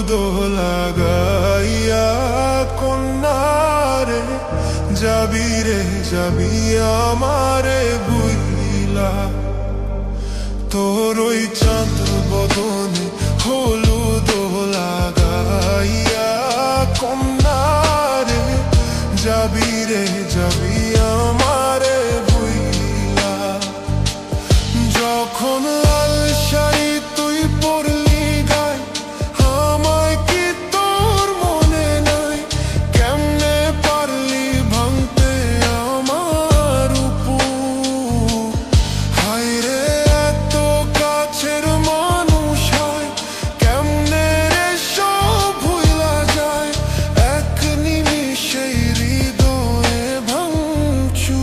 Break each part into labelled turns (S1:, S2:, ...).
S1: হলুদ লাগাইয়া কন্যারে যাবি রে যাবি আমারে বুইলা। তোর ওই চাঁদ বদনে হলুদ লাগাইয়া কন্যারে যাবি রে যাবি আমারে বুইলা। যখন লাল শাড়ি তুই পরলি গায় আমায় কি তোর মনে নাই? কেমনে পারলি ভাঙতে আমার উপর? হায় রে এত কাছের মানুষ হয় কেমনে রে সব ভুলা যায়? এক নিমিষেই হৃদয়ে ভাঙচুর।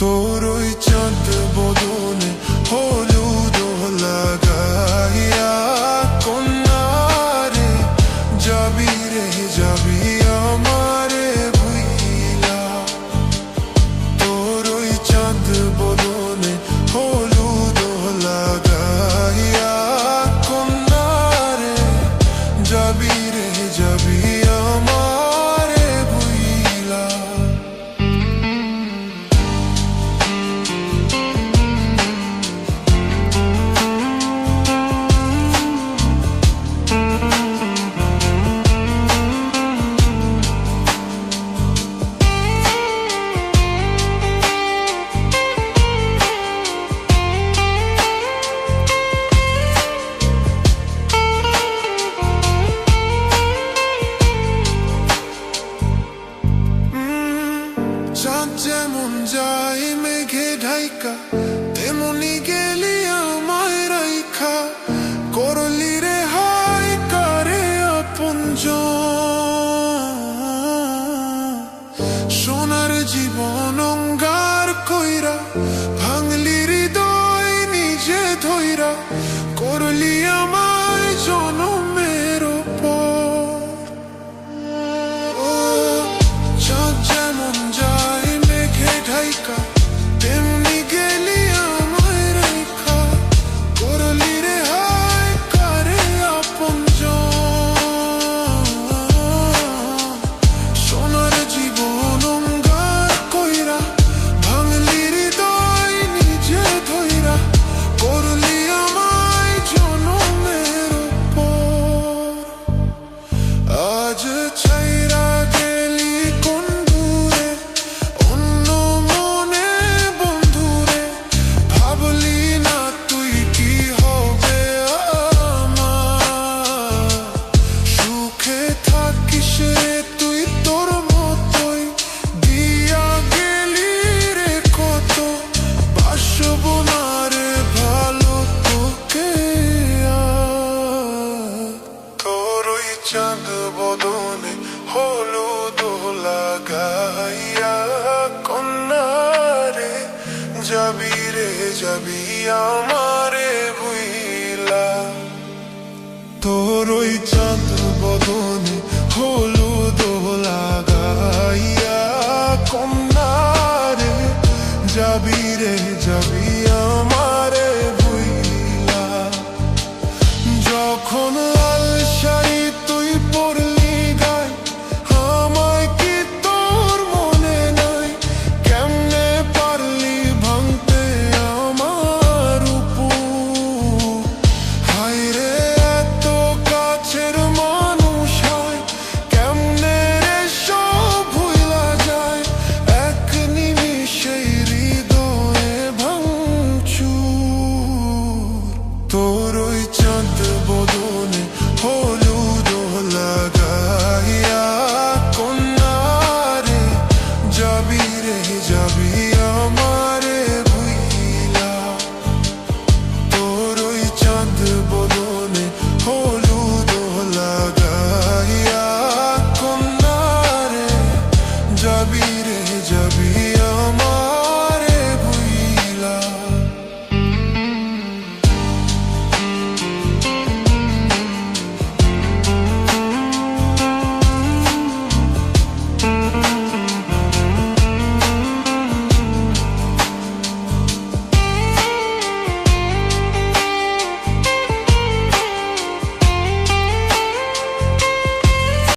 S1: তোর ওই চাঁদ বদনে হলুদ লাগাইয়া কন্যারে যাবি রে যাবি আমারে বুইলা। তোর ওই চাঁদ বদনে হলুদ লাগাইয়া কন্যারে যাবি রে যাবি আমারে বুইলা। চাঁদ যেমন যায় মেঘে ঢাইকা তেমনি গেলি আমায় রাইখা। করলি রে হায় কারে আপনজন। সোনার জীবন অঙ্গার কইরা ভাঙলি হৃদয় নিজে ধইরা। করলি আমায় জনমের পর। ও চাঁদ যেমন যায় মেঘে ঢাইকা তেমনি গেলি আমায় রাইখা। করলি রে হায় কারে আপনজন। সোনার জীবন অঙ্গার কইরা ভাঙলি হৃদয় নিজে ধইরা। করলি আমায় জনমের পর। আজ ছাইরা গেলি কোন দূরে অন্য মনে বন্ধুরে। ভাবলি না তুই কি হবে আমার? সুখে থাকিস রে তুই তোর মতোই দিয়া গেলি রে কত। বাসব না রে ভালো তোকে আর। তোর ওই চাঁদ বদনে হলুদ লাগাইয়া কন্যারে যাবি রে যাবি আমারে বুইলা। তোর ওই চাঁদ বদনে হলুদ লাগাইয়া কন্যারে যাবি রে যাবি আমারে বুইলা। যখন